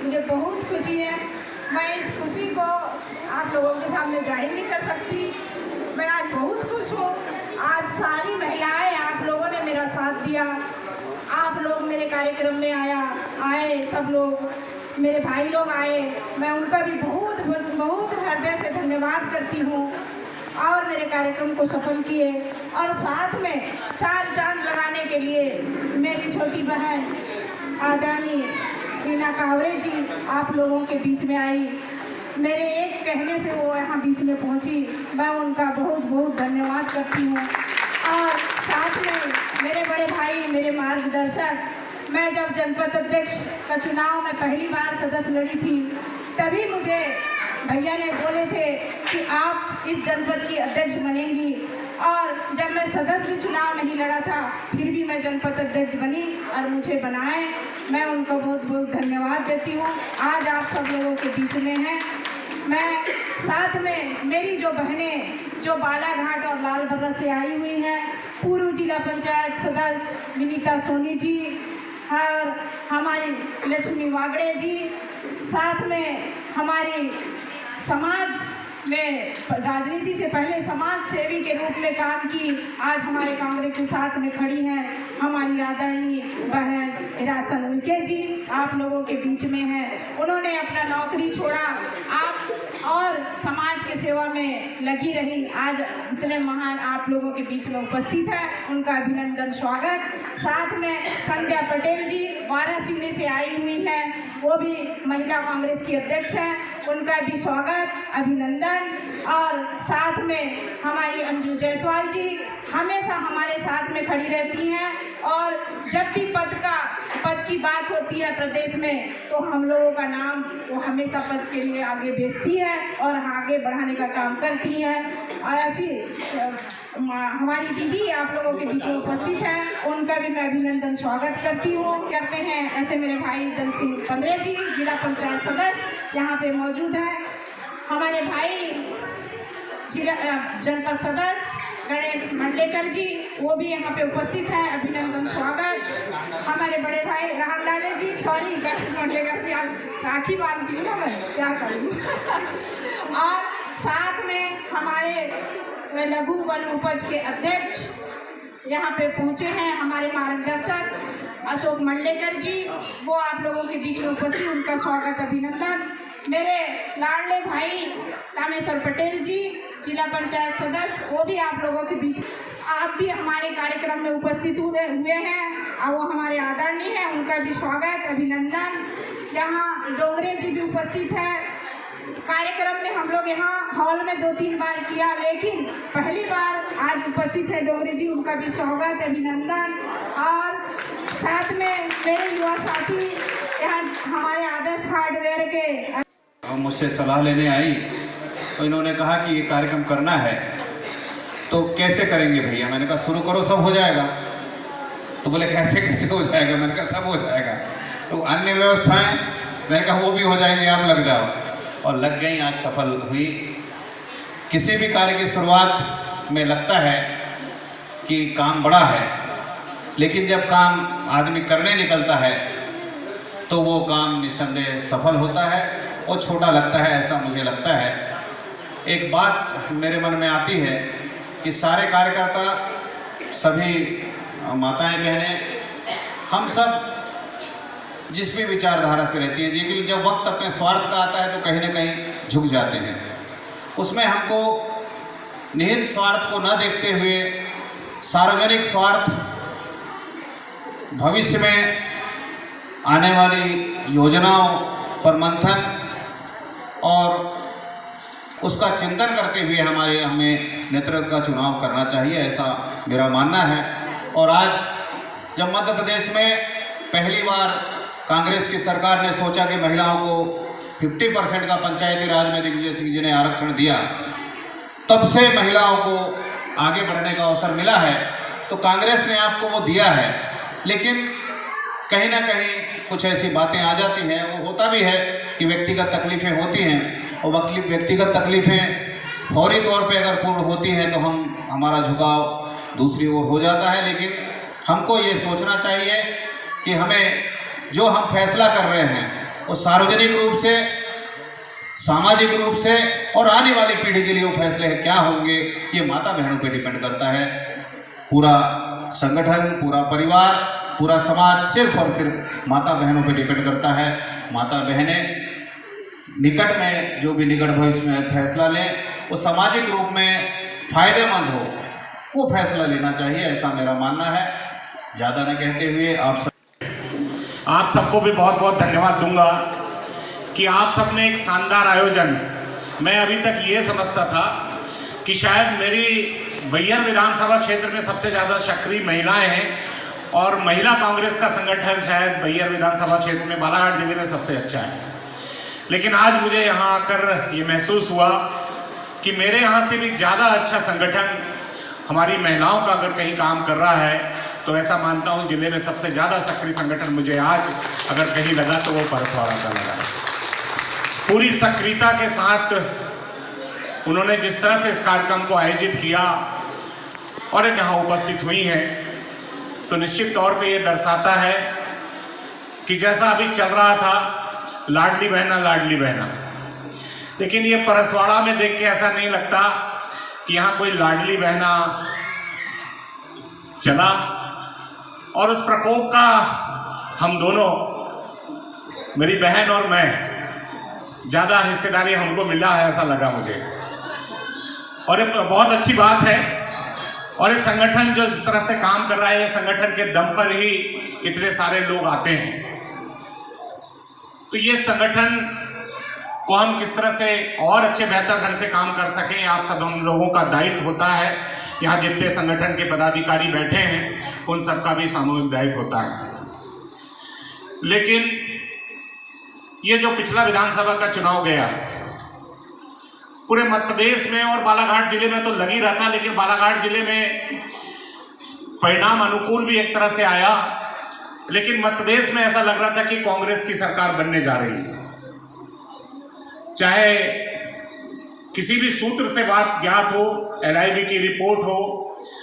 मुझे बहुत खुशी है। मैं इस खुशी को आप लोगों के सामने जाहिर नहीं कर सकती। मैं आज बहुत खुश हूँ। आज सारी महिलाएं आप लोगों ने मेरा साथ दिया। आप लोग मेरे कार्यक्रम में आए, सब लोग मेरे भाई लोग आए। मैं उनका भी बहुत बहुत हृदय से धन्यवाद करती हूँ और मेरे कार्यक्रम को सफल किए। और साथ में चार चांद लगाने के लिए मेरी छोटी बहन आदरणीय रीना कावरे जी आप लोगों के बीच में आई। मेरे एक कहने से वो यहाँ बीच में पहुँची। मैं उनका बहुत बहुत धन्यवाद करती हूँ। और साथ में मेरे बड़े भाई, मेरे मार्गदर्शक, मैं जब जनपद अध्यक्ष का चुनाव में पहली बार सदस्य लड़ी थी, तभी मुझे भैया ने बोले थे कि आप इस जनपद की अध्यक्ष बनेंगी। और जब मैं सदस्य भी चुनाव नहीं लड़ा था, फिर भी मैं जनपद अध्यक्ष बनी और मुझे बनाए। मैं उनका बहुत बहुत धन्यवाद देती हूँ। आज आप सब लोगों के बीच में हैं। मैं साथ में मेरी जो बहनें जो बालाघाट और लालबर्रा से आई हुई हैं, पूर्व जिला पंचायत सदस्य विनीता सोनी जी और हमारी लक्ष्मी वागड़े जी, साथ में हमारी समाज में राजनीति से पहले समाज सेवी के रूप में काम की, आज हमारे कांग्रेस के साथ में खड़ी हैं हमारी आदरणीय बहन हिरासन उनके जी आप लोगों के बीच में हैं। उन्होंने अपना नौकरी छोड़ा आप और समाज के सेवा में लगी रही। आज इतने महान आप लोगों के बीच में उपस्थित है, उनका अभिनंदन स्वागत। साथ में संध्या पटेल जी वाराणसी से आई हुई हैं, वो भी महिला कांग्रेस की अध्यक्ष हैं, उनका भी स्वागत अभिनंदन। और साथ में हमारी अंजू जायसवाल जी हमेशा हमारे साथ में खड़ी रहती हैं और जब भी पद की बात होती है प्रदेश में, तो हम लोगों का नाम वो हमेशा पद के लिए आगे भेजती है और आगे बढ़ाने का काम करती है। और ऐसी हमारी दीदी आप लोगों के बीच में उपस्थित है, उनका भी मैं अभिनंदन स्वागत करती हूँ करते हैं। ऐसे मेरे भाई दल सिंह पंद्रे जी जिला पंचायत सदस्य यहाँ पे मौजूद हैं। हमारे भाई जिला जनपद सदस्य गणेश मंडलेकर जी वो भी यहाँ पे उपस्थित हैं, अभिनंदन स्वागत। हमारे बड़े भाई रामलाल जी, सॉरी गणेश मंडलेकर जी, आप राखी बांधती हूँ ना, मैं क्या करूँ। और साथ में हमारे लघु वन उपज के अध्यक्ष यहाँ पे पहुँचे हैं, हमारे मार्गदर्शक अशोक मंडलेकर जी, वो आप लोगों के बीच में उपस्थित, उनका स्वागत अभिनंदन। मेरे लाडले भाई रामेश्वर पटेल जी जिला पंचायत सदस्य, वो भी आप लोगों के बीच, आप भी हमारे कार्यक्रम में उपस्थित हुए हैं और वो हमारे आदरणीय हैं, उनका भी स्वागत अभिनंदन। यहाँ डोंगरे जी भी उपस्थित है। कार्यक्रम में हम लोग यहाँ हॉल में 2-3 बार किया, लेकिन पहली बार आज उपस्थित है डोंगरे जी, उनका भी स्वागत अभिनंदन। और साथ में मेरे युवा साथी यहाँ हमारे आदर्श हार्डवेयर के मुझसे सलाह लेने आई, तो इन्होंने कहा कि ये कार्यक्रम करना है तो कैसे करेंगे भैया। मैंने कहा शुरू करो, सब हो जाएगा। तो बोले कैसे कैसे हो जाएगा। मैंने कहा सब हो जाएगा, तो अन्य व्यवस्थाएं, मैंने कहा वो भी हो जाएंगे, आप लग जाओ। और लग गई, आज सफल हुई। किसी भी कार्य की शुरुआत में लगता है कि काम बड़ा है, लेकिन जब काम आदमी करने निकलता है तो वो काम निस्संदेह सफल होता है और छोटा लगता है, ऐसा मुझे लगता है। एक बात मेरे मन में आती है कि सारे कार्यकर्ता, सभी माताएं बहनें, हम सब जिस भी विचारधारा से रहती हैं, लेकिन जब वक्त अपने स्वार्थ का आता है तो कहीं ना कहीं झुक जाते हैं। उसमें हमको निहित स्वार्थ को न देखते हुए सार्वजनिक स्वार्थ, भविष्य में आने वाली योजनाओं पर मंथन और उसका चिंतन करते हुए हमें नेतृत्व का चुनाव करना चाहिए, ऐसा मेरा मानना है। और आज जब मध्य प्रदेश में पहली बार कांग्रेस की सरकार ने सोचा कि महिलाओं को 50% का पंचायती राज में दिग्विजय सिंह जी ने आरक्षण दिया, तब से महिलाओं को आगे बढ़ने का अवसर मिला है। तो कांग्रेस ने आपको वो दिया है, लेकिन कहीं ना कहीं कुछ ऐसी बातें आ जाती हैं। वो होता भी है कि व्यक्तिगत तकलीफ़ें होती हैं, और व्यक्तिगत तकलीफ़ें फौरी तौर पे अगर पूर्ण होती हैं तो हमारा झुकाव दूसरी ओर हो जाता है। लेकिन हमको ये सोचना चाहिए कि हमें जो हम फैसला कर रहे हैं वो सार्वजनिक रूप से, सामाजिक रूप से और आने वाली पीढ़ी के लिए वो फैसले क्या होंगे, ये माता बहनों पे डिपेंड करता है। पूरा संगठन, पूरा परिवार, पूरा समाज सिर्फ और सिर्फ माता बहनों पे डिपेंड करता है। माता बहनें निकट में जो भी निकट भविष्य में फैसला लें, वो सामाजिक रूप में फायदेमंद हो, वो फैसला लेना चाहिए, ऐसा मेरा मानना है। ज़्यादा न कहते हुए आप सबको भी बहुत बहुत धन्यवाद दूंगा कि आप सबने एक शानदार आयोजन, मैं अभी तक ये समझता था कि शायद मेरी बैयर विधानसभा क्षेत्र में सबसे ज़्यादा सक्रिय महिलाएं हैं और महिला कांग्रेस का संगठन शायद बैयर विधानसभा क्षेत्र में बालाघाट जिले में सबसे अच्छा है। लेकिन आज मुझे यहाँ आकर ये महसूस हुआ कि मेरे यहाँ से भी ज़्यादा अच्छा संगठन हमारी महिलाओं का अगर कहीं काम कर रहा है तो ऐसा मानता हूँ जिले में सबसे ज़्यादा सक्रिय संगठन मुझे आज अगर कहीं लगा तो वो परसवाड़ा का लगा। पूरी सक्रियता के साथ उन्होंने जिस तरह से इस कार्यक्रम को आयोजित किया और यहाँ उपस्थित हुई हैं, तो निश्चित तौर पे ये दर्शाता है कि जैसा अभी चल रहा था लाडली बहना, लेकिन ये परसवाड़ा में देख के ऐसा नहीं लगता कि यहाँ कोई लाडली बहना चला। और उस प्रकोप का हम दोनों, मेरी बहन और मैं, ज़्यादा हिस्सेदारी हमको मिला है ऐसा लगा मुझे। और ये बहुत अच्छी बात है। और ये संगठन जो इस तरह से काम कर रहा है, ये संगठन के दम पर ही इतने सारे लोग आते हैं। तो ये संगठन को हम किस तरह से और अच्छे बेहतर ढंग से काम कर सकें, आप सब हम लोगों का दायित्व होता है। यहाँ जितने संगठन के पदाधिकारी बैठे हैं उन सबका भी सामूहिक दायित्व होता है। लेकिन ये जो पिछला विधानसभा का चुनाव गया पूरे मध्य प्रदेश में और बालाघाट जिले में तो लग ही रहता, लेकिन बालाघाट जिले में परिणाम अनुकूल भी एक तरह से आया, लेकिन मध्य प्रदेश में ऐसा लग रहा था कि कांग्रेस की सरकार बनने जा रही है। चाहे किसी भी सूत्र से बात ज्ञात हो, LIV की रिपोर्ट हो,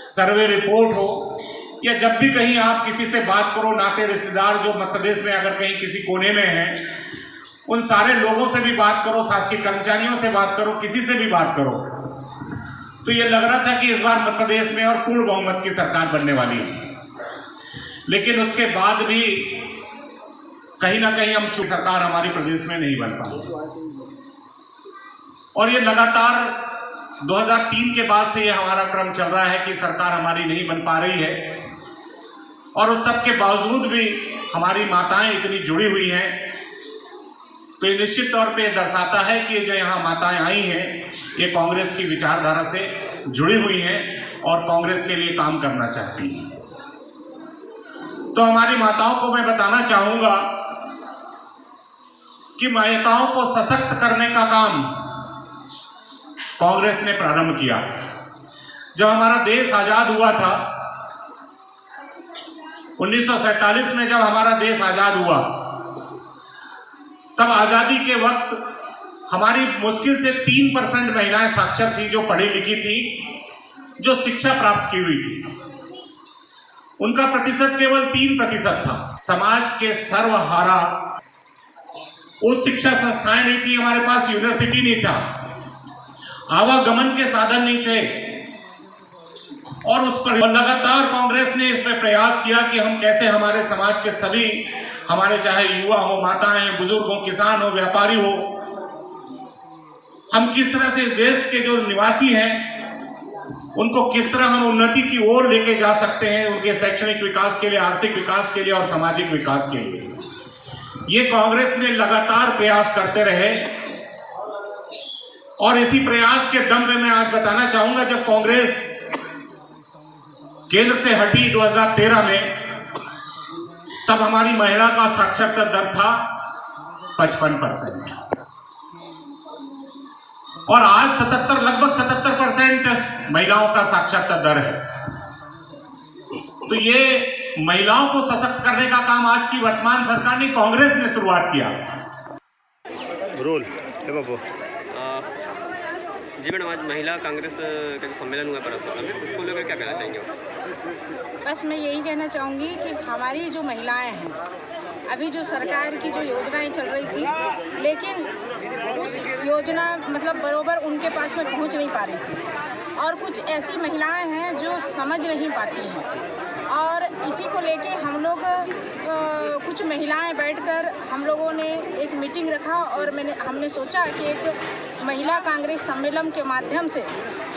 सर्वे रिपोर्ट हो, या जब भी कहीं आप किसी से बात करो, नाते रिश्तेदार जो मध्य प्रदेश में अगर कहीं किसी कोने में हैं, उन सारे लोगों से भी बात करो, शासकीय कर्मचारियों से बात करो, किसी से भी बात करो, तो ये लग रहा था कि इस बार मध्य प्रदेश में और पूर्ण बहुमत की सरकार बनने वाली है। लेकिन उसके बाद भी कहीं ना कहीं हम सरकार हमारी प्रदेश में नहीं बन पाई। और ये लगातार 2003 के बाद से ये हमारा क्रम चल रहा है कि सरकार हमारी नहीं बन पा रही है। और उस सब के बावजूद भी हमारी माताएं इतनी जुड़ी हुई हैं, तो ये निश्चित तौर पे दर्शाता है कि जो यहाँ माताएं आई हैं ये कांग्रेस की विचारधारा से जुड़ी हुई हैं और कांग्रेस के लिए काम करना चाहती हैं। तो हमारी माताओं को मैं बताना चाहूँगा कि माताओं को सशक्त करने का काम कांग्रेस ने प्रारंभ किया। जब हमारा देश आजाद हुआ था 1947 में, जब हमारा देश आजाद हुआ, तब आजादी के वक्त हमारी मुश्किल से 3% महिलाएं साक्षर थी, जो पढ़ी लिखी थी, जो शिक्षा प्राप्त की हुई थी। उनका प्रतिशत केवल 3% था। समाज के सर्वहारा उस शिक्षा संस्थाएं नहीं थी, हमारे पास यूनिवर्सिटी नहीं था, आवागमन के साधन नहीं थे। और उस पर लगातार कांग्रेस ने इस पर प्रयास किया कि हम कैसे हमारे समाज के सभी, हमारे चाहे युवा हो, माताएं, बुजुर्ग हो, किसान हो, व्यापारी हो, हम किस तरह से इस देश के जो निवासी हैं उनको किस तरह हम उन्नति की ओर लेके जा सकते हैं, उनके शैक्षणिक विकास के लिए, आर्थिक विकास के लिए और सामाजिक विकास के लिए। ये कांग्रेस ने लगातार प्रयास करते रहे। और इसी प्रयास के दम पे मैं आज बताना चाहूंगा, जब कांग्रेस केंद्र से हटी 2013 में, तब हमारी महिला का साक्षरता दर था 55% और आज लगभग 77% महिलाओं का साक्षरता दर है। तो ये महिलाओं को सशक्त करने का काम आज की वर्तमान सरकार ने, कांग्रेस ने शुरुआत किया। रोल है बाबू। जी मैडम, आज महिला कांग्रेस का जो सम्मेलन हुआ परसवाड़ा में, उसको लेकर क्या कहना चाहेंगे? बस मैं यही कहना चाहूँगी कि हमारी जो महिलाएं हैं अभी जो सरकार की जो योजनाएं चल रही थी, लेकिन उस योजना मतलब बरोबर उनके पास में पहुंच नहीं पा रही थी। और कुछ ऐसी महिलाएं हैं जो समझ नहीं पाती हैं, और इसी को लेके हम लोग कुछ महिलाएं बैठकर हम लोगों ने एक मीटिंग रखा और हमने सोचा कि एक महिला कांग्रेस सम्मेलन के माध्यम से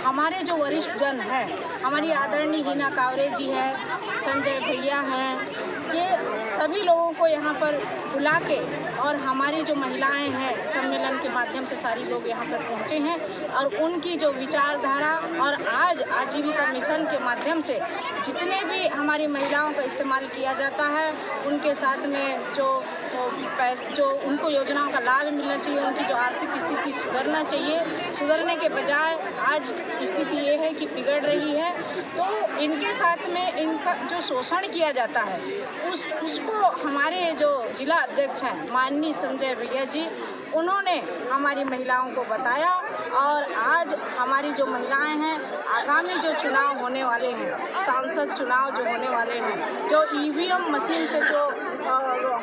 हमारे जो वरिष्ठ जन हैं, हमारी आदरणीय हिना कावरे जी है, संजय भैया हैं, ये सभी लोगों को यहाँ पर बुला के और हमारी जो महिलाएं हैं सम्मेलन के माध्यम से सारी लोग यहाँ पर पहुँचे हैं और उनकी जो विचारधारा और आज आजीविका मिशन के माध्यम से जितने भी हमारी महिलाओं का इस्तेमाल किया जाता है, उनके साथ में जो उनको योजनाओं का लाभ मिलना चाहिए, उनकी जो आर्थिक स्थिति सुधरना चाहिए, सुधरने के बजाय आज स्थिति ये है कि बिगड़ रही है। तो इनके साथ में इनका जो शोषण किया जाता है उसको हमारे जो जिला अध्यक्ष हैं माननीय संजय भैया जी, उन्होंने हमारी महिलाओं को बताया और आज हमारी जो महिलाएं हैं, आगामी जो चुनाव होने वाले हैं, सांसद चुनाव जो होने वाले हैं, जो ईवीएम मशीन से जो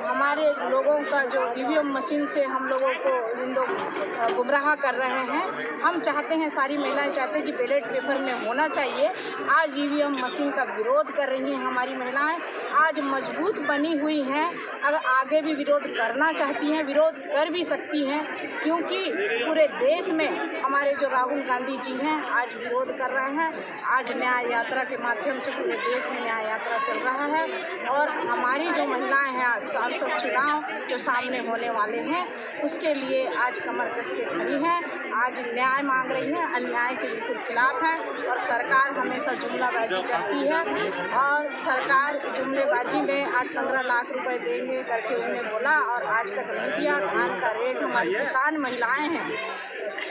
हमारे लोगों का जो ईवीएम मशीन से हम लोगों को इन लोग गुमराह कर रहे हैं, हम चाहते हैं, सारी महिलाएं चाहते हैं कि बैलेट पेपर में होना चाहिए। आज ईवीएम मशीन का विरोध कर रही हैं हमारी महिलाएं, आज मजबूत बनी हुई हैं, अगर आगे भी विरोध करना चाहती हैं, विरोध कर भी सकती हैं, क्योंकि पूरे देश में हमारे जो राहुल गांधी जी हैं आज विरोध कर रहे हैं। आज न्याय यात्रा के माध्यम से पूरे देश में न्याय यात्रा चल रहा है और हमारी जो महिलाएं हैं आज सांसद चुनाव जो सामने होने वाले हैं उसके लिए आज कमर कस के खड़ी हैं, आज न्याय मांग रही हैं, अन्याय के बिल्कुल खिलाफ है। और सरकार हमेशा जुमलाबाजी करती है और सरकार जुमलेबाजी में आज 15 लाख रुपए देंगे करके उन्होंने बोला और आज तक नहीं दिया। धान का रेट हमारी किसान महिलाएं हैं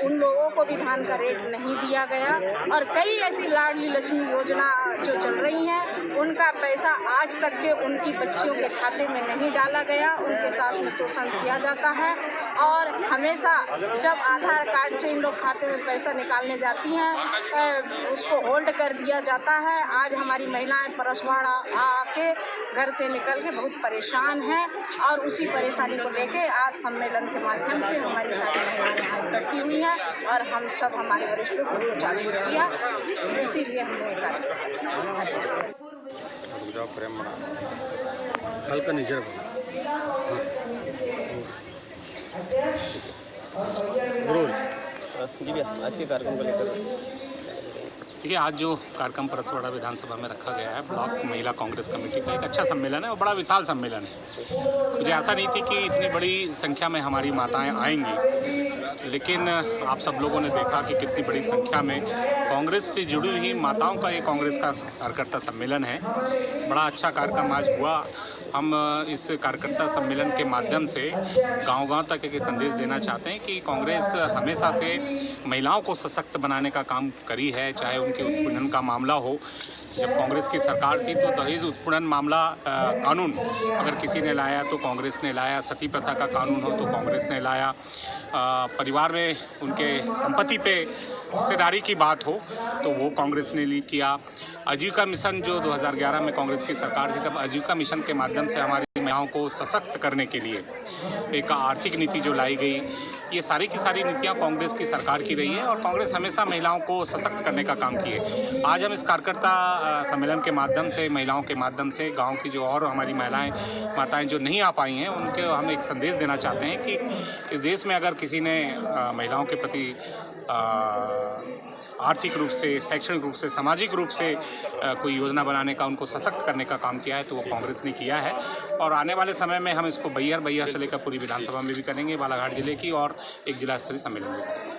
उन लोगों को भी धान का रेट नहीं दिया गया और कई ऐसी लाडली लक्ष्मी योजना जो चल रही हैं उनका पैसा आज तक के उनकी बच्चियों के खाते में नहीं डाला गया, उनके साथ में शोषण किया जाता है। और हमेशा जब आधार कार्ड से इन लोग खाते में पैसा निकालने जाती हैं उसको होल्ड कर दिया जाता है। आज हमारी महिलाएं परसवाड़ा आके घर से निकल के बहुत परेशान हैं और उसी परेशानी को लेके आज सम्मेलन के माध्यम से हमारी सारी महिलाएं इकट्ठी हुई हैं और हम सब हमारे वरिष्ठों को जागरूक किया, इसीलिए हमने हल्का नीचे जी भैया, आज के कार्यक्रम को लेकर देखिए, आज जो कार्यक्रम परसवाड़ा विधानसभा में रखा गया है ब्लॉक महिला कांग्रेस कमेटी का, एक अच्छा सम्मेलन है और बड़ा विशाल सम्मेलन है। मुझे आशा नहीं थी कि इतनी बड़ी संख्या में हमारी माताएं आएंगी, लेकिन आप सब लोगों ने देखा कि कितनी बड़ी संख्या में कांग्रेस से जुड़ी हुई माताओं का ये कांग्रेस का कार्यकर्ता सम्मेलन है। बड़ा अच्छा कार्यक्रम आज हुआ। हम इस कार्यकर्ता सम्मेलन के माध्यम से गांव-गांव तक एक संदेश देना चाहते हैं कि कांग्रेस हमेशा से महिलाओं को सशक्त बनाने का काम करी है, चाहे उनके उत्पीड़न का मामला हो। जब कांग्रेस की सरकार थी तो दहेज उत्पीड़न मामला कानून अगर किसी ने लाया तो कांग्रेस ने लाया, सती प्रथा का कानून हो तो कांग्रेस ने लाया, परिवार में उनके संपत्ति पे हिस्सेदारी की बात हो तो वो कांग्रेस ने किया। आजीविका मिशन जो 2011 में कांग्रेस की सरकार थी, तब आजीविका मिशन के माध्यम से हमारी महिलाओं को सशक्त करने के लिए एक आर्थिक नीति जो लाई गई, ये सारी की सारी नीतियां कांग्रेस की सरकार की रही है और कांग्रेस हमेशा महिलाओं को सशक्त करने का काम किए। आज हम इस कार्यकर्ता सम्मेलन के माध्यम से, महिलाओं के माध्यम से गांव की जो और हमारी माताएं जो नहीं आ पाई हैं उनके हम एक संदेश देना चाहते हैं कि इस देश में अगर किसी ने महिलाओं के प्रति आर्थिक रूप से, शैक्षणिक रूप से, सामाजिक रूप से कोई योजना बनाने का, उनको सशक्त करने का काम किया है तो वो कांग्रेस ने किया है। और आने वाले समय में हम इसको बैहर से लेकर पूरी विधानसभा में भी करेंगे, बालाघाट जिले की, और एक जिला स्तरीय सम्मेलन भी करेंगे।